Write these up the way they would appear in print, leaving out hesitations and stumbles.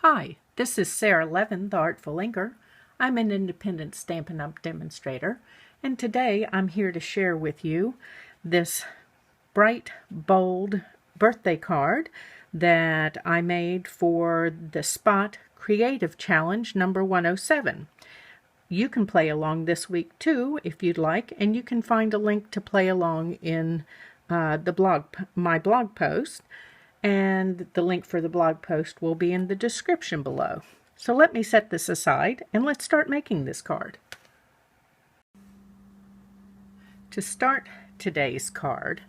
Hi, this is Sara Levin, the Artful Inker. I'm an independent Stampin' Up! Demonstrator, and today I'm here to share with you this bright, bold birthday card that I made for the Spot Creative Challenge number 107. You can play along this week too if you'd like, and you can find a link to play along in my blog post. And the link for the blog post will be in the description below. So let me set this aside and let's start making this card. To start today's card,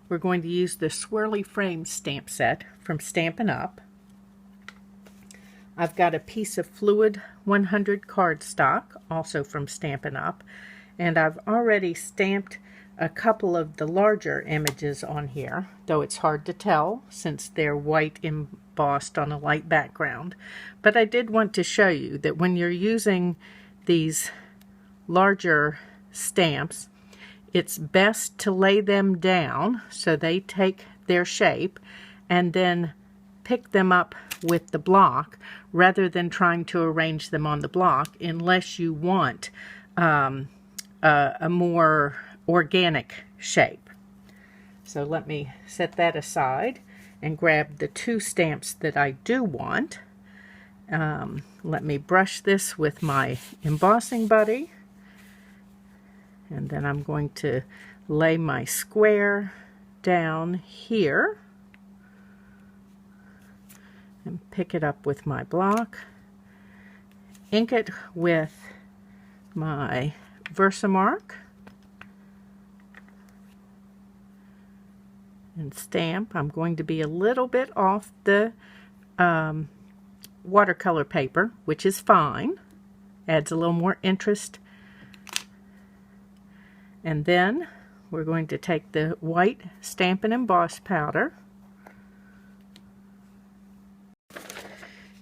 we're going to use the Swirly frame stamp set from Stampin' Up. I've got a piece of fluid 100 cardstock, also from Stampin' Up, and I've already stamped a couple of the larger images on here, though it's hard to tell since they're white embossed on a light background. But I did want to show you that when you're using these larger stamps, it's best to lay them down so they take their shape and then pick them up with the block rather than trying to arrange them on the block, unless you want a more organic shape. So let me set that aside and grab the two stamps that I do want. Let me brush this with my embossing buddy, and then I'm going to lay my square down here and pick it up with my block, ink it with my Versamark, and stamp. I'm going to be a little bit off the watercolor paper, which is fine. Adds a little more interest. And then we're going to take the white Stampin' Emboss powder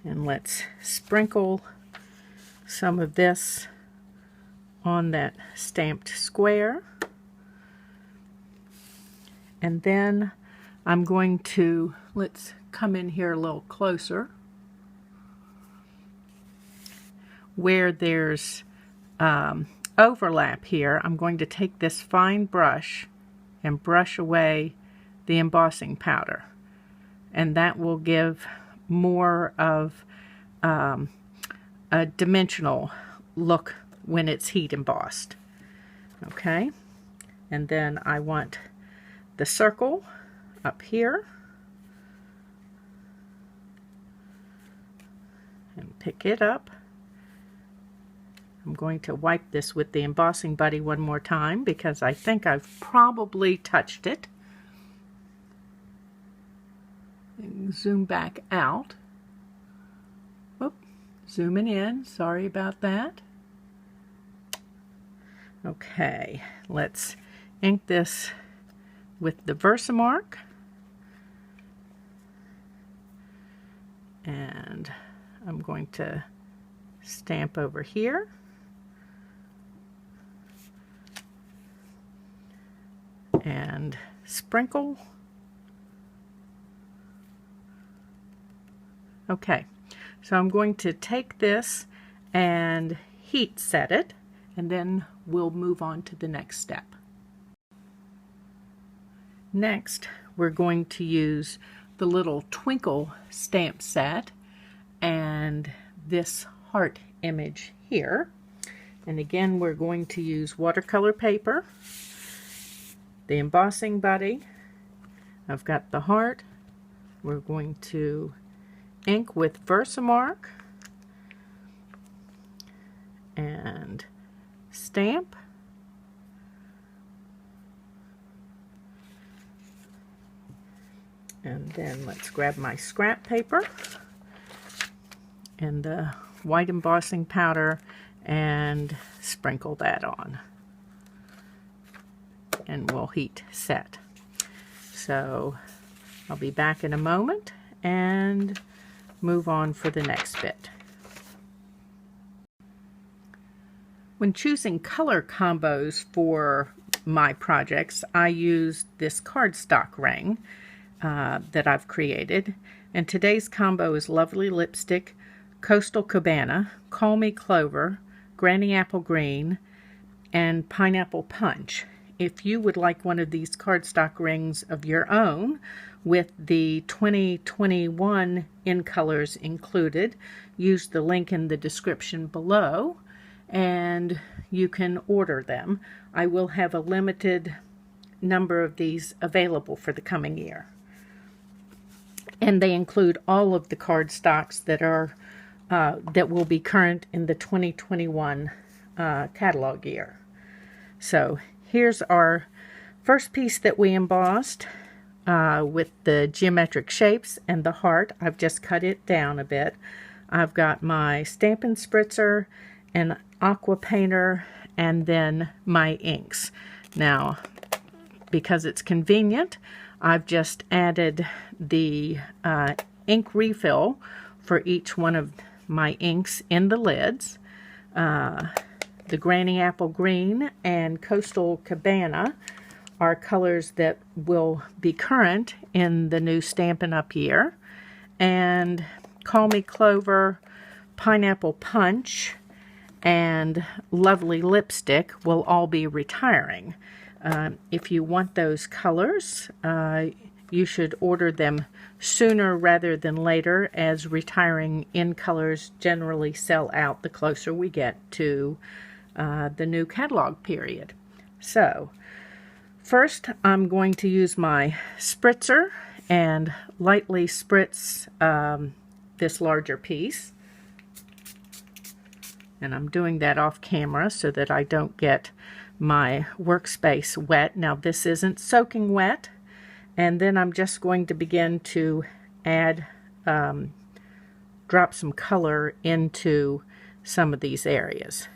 and let's sprinkle some of this on that stamped square. And then I'm going to, let's come in here a little closer, where there's overlap here. I'm going to take this fine brush and brush away the embossing powder, and that will give more of a dimensional look when it's heat embossed. Okay, and then I want the circle up here, and pick it up. I'm going to wipe this with the embossing buddy one more time because I think I've probably touched it. And zoom back out. Oop, zooming in, sorry about that. Okay, let's ink this with the Versamark, and I'm going to stamp over here, and sprinkle. Okay, so I'm going to take this and heat set it, and then we'll move on to the next step. Next, we're going to use the little twinkle stamp set and this heart image here. And again, we're going to use watercolor paper, the embossing buddy. I've got the heart. We're going to ink with Versamark and stamp. And then let's grab my scrap paper and the white embossing powder and sprinkle that on. And we'll heat set. So I'll be back in a moment and move on for the next bit. When choosing color combos for my projects, I used this cardstock ring that I've created, and today's combo is Lovely Lipstick Coastal Cabana, Call Me Clover, Granny Apple Green, and Pineapple Punch. If you would like one of these cardstock rings of your own with the 2021 in colors included, use the link in the description below and you can order them. I will have a limited number of these available for the coming year. And they include all of the cardstocks that are that will be current in the 2021 catalog year. So here's our first piece that we embossed with the geometric shapes and the heart. I've just cut it down a bit. I've got my Stampin' Spritzer, an aqua painter, and then my inks. Now, because it's convenient, I've just added the ink refill for each one of my inks in the lids. The Granny Apple Green and Coastal Cabana are colors that will be current in the new Stampin' Up year. And Call Me Clover, Pineapple Punch, and Lovely Lipstick will all be retiring. If you want those colors, you should order them sooner rather than later, as retiring in colors generally sell out the closer we get to the new catalog period. So first I'm going to use my spritzer and lightly spritz this larger piece. And I'm doing that off camera so that I don't get my workspace wet. Now this isn't soaking wet. And then I'm just going to begin to add, drop some color into some of these areas.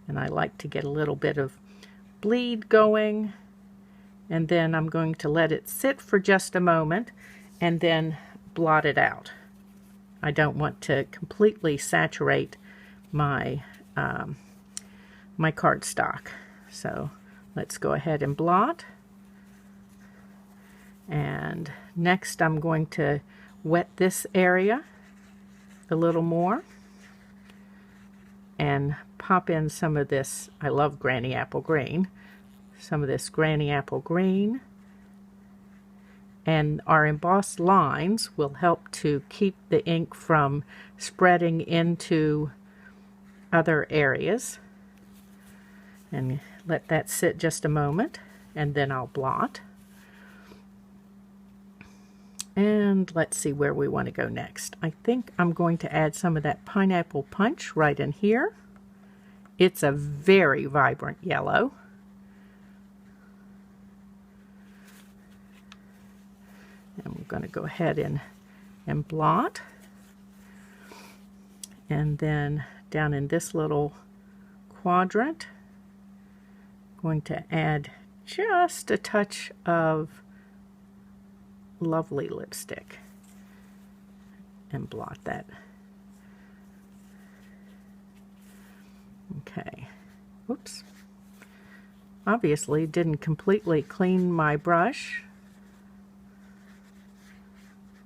And I like to get a little bit of bleed going. And then I'm going to let it sit for just a moment and then blot it out. I don't want to completely saturate my my cardstock. So let's go ahead and blot. And next I'm going to wet this area a little more and pop in some of this. I love Granny Apple Green. Some of this Granny Apple Green. And our embossed lines will help to keep the ink from spreading into other areas. And let that sit just a moment, and then I'll blot. And let's see where we want to go next. I think I'm going to add some of that Pineapple Punch right in here. It's a very vibrant yellow. And we're going to go ahead and blot. And then down in this little quadrant, going to add just a touch of Lovely Lipstick and blot that. Okay. Whoops. Obviously didn't completely clean my brush.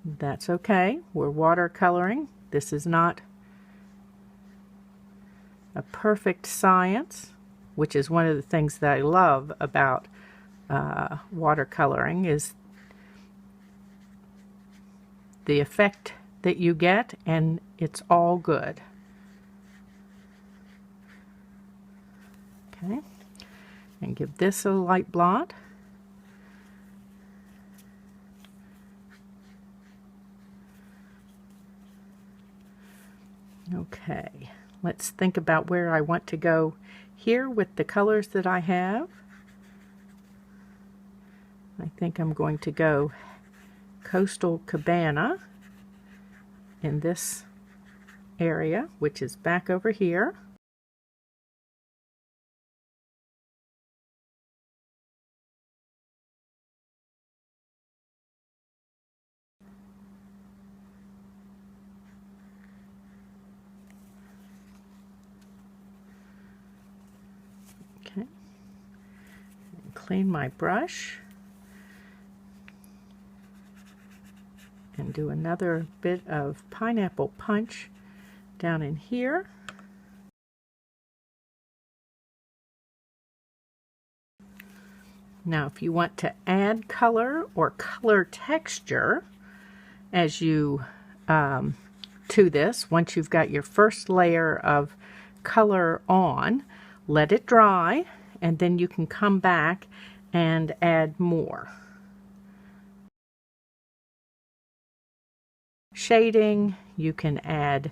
That's okay. We're watercoloring. This is not a perfect science, which is one of the things that I love about watercoloring, is the effect that you get, and it's all good. Okay, and give this a light blot. Okay, let's think about where I want to go here with the colors that I have. I think I'm going to go Coastal Cabana in this area, which is back over here. clean my brush and do another bit of pineapple punch down in here. Now if you want to add color or color texture as you to this, once you've got your first layer of color on, let it dry, and then you can come back and add more. Shading, you can add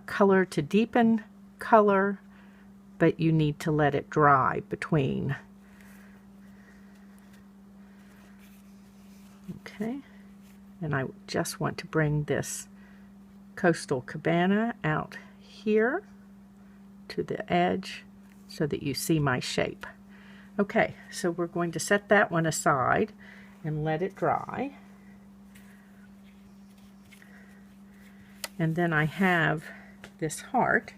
color to deepen color, but you need to let it dry between. Okay, and I just want to bring this Coastal Cabana out here to the edge so that you see my shape. Okay, so we're going to set that one aside and let it dry. And then I have this heart,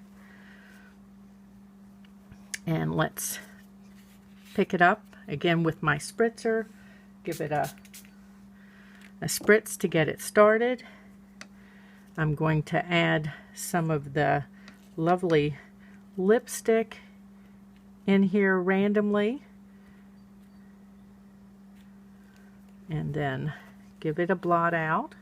and let's pick it up again with my spritzer, give it a spritz to get it started. I'm going to add some of the lovely lipstick in here randomly, and then give it a blot out.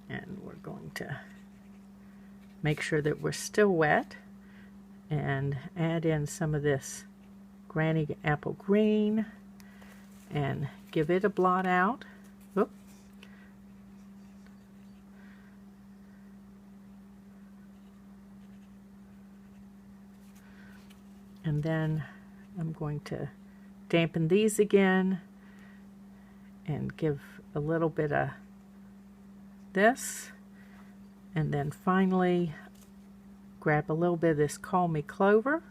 And we're going to make sure that we're still wet and add in some of this Granny Apple Green and give it a blot out. Oop. And then I'm going to dampen these again and give a little bit of this, and then finally grab a little bit of this Call Me Clover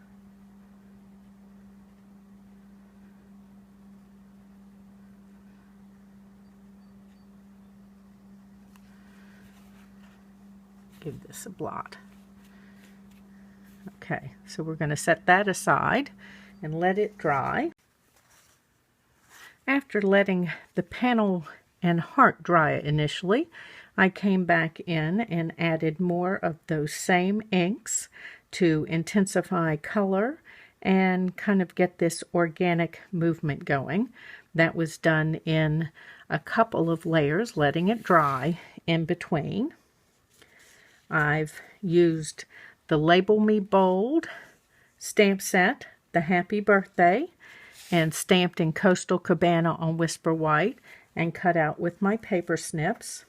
give this a blot. Okay, so we're going to set that aside and let it dry. After letting the panel and heart dry initially, I came back in and added more of those same inks to intensify color and kind of get this organic movement going. That was done in a couple of layers, letting it dry in between. I've used the Label Me Bold stamp set, the Happy Birthday, and stamped in Coastal Cabana on Whisper White and cut out with my paper snips.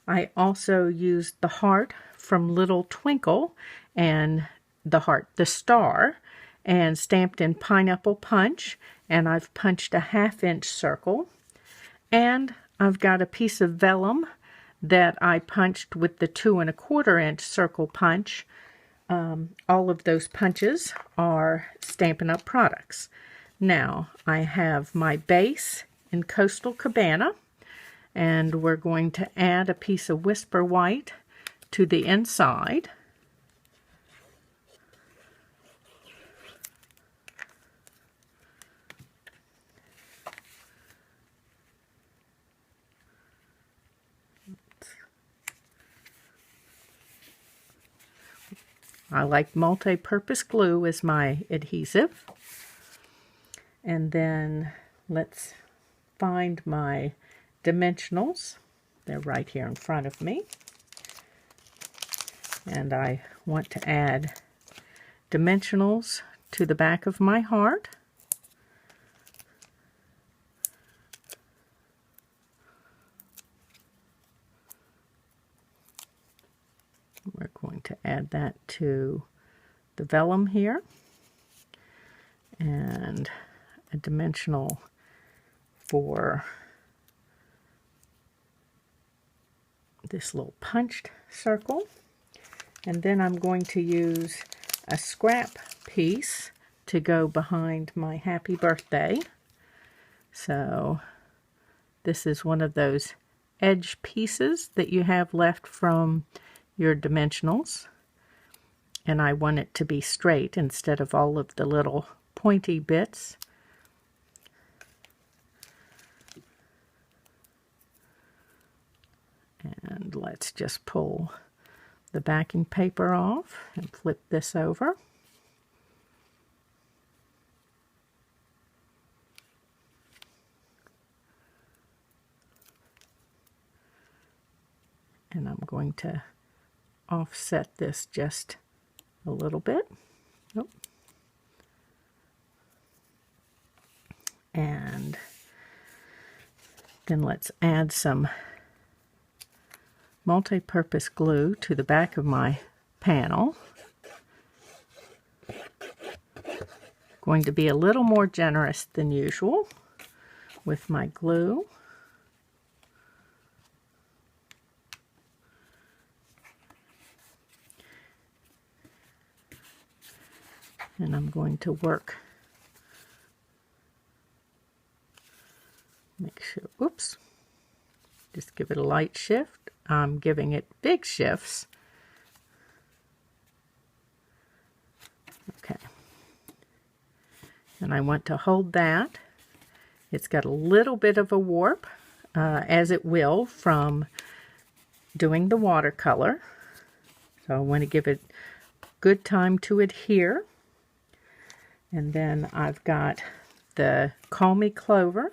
I also used the heart from Little Twinkle and the heart, the star, and stamped in Pineapple Punch, and I've punched a 1/2-inch circle. And I've got a piece of vellum that I punched with the 2 1/4-inch circle punch. All of those punches are Stampin' Up! Products. Now I have my base in Coastal Cabana, and we're going to add a piece of Whisper White to the inside. I like multi-purpose glue as my adhesive. And then let's find my dimensionals. They're right here in front of me. And I want to add dimensionals to the back of my heart. We're going to add that to the vellum here, and a dimensional for this little punched circle. And then I'm going to use a scrap piece to go behind my Happy Birthday. So this is one of those edge pieces that you have left from your dimensionals. and I want it to be straight instead of all of the little pointy bits. And let's just pull the backing paper off and flip this over. And I'm going to offset this just a little bit. Nope. And then let's add some multi-purpose glue to the back of my panel. Going to be a little more generous than usual with my glue. And I'm going to work, make sure, oops, just give it a light shift. I'm giving it big shifts. Okay. And I want to hold that. It's got a little bit of a warp, as it will from doing the watercolor. So I want to give it good time to adhere. And then I've got the Call Me Clover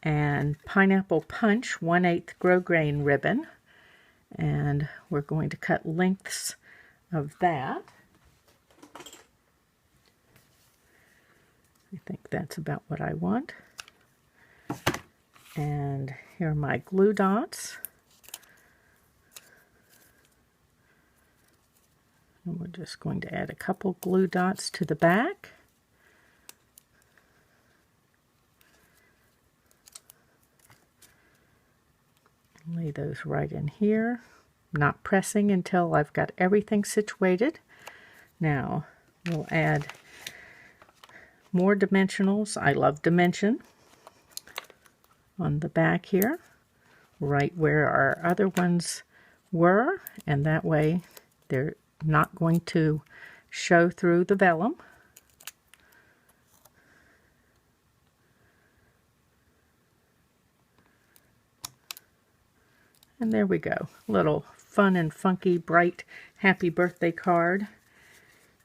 and Pineapple Punch 1/8 grosgrain ribbon. And we're going to cut lengths of that. I think that's about what I want. And here are my glue dots. And we're just going to add a couple glue dots to the back. Lay those right in here. Not pressing until I've got everything situated. Now we'll add more dimensionals. I love dimension on the back here, right where our other ones were, and that way they're not going to show through the vellum. And there we go. Little fun and funky, bright, happy birthday card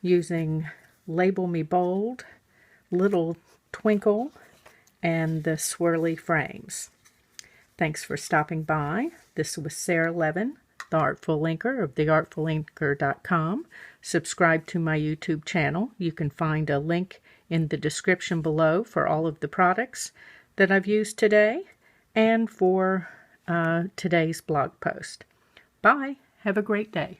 using Label Me Bold, Little Twinkle, and the Swirly frames. Thanks for stopping by. This was Sara Levin, the Artful Inker of theartfulinker.com. Subscribe to my YouTube channel. You can find a link in the description below for all of the products that I've used today and for today's blog post. Bye. Have a great day.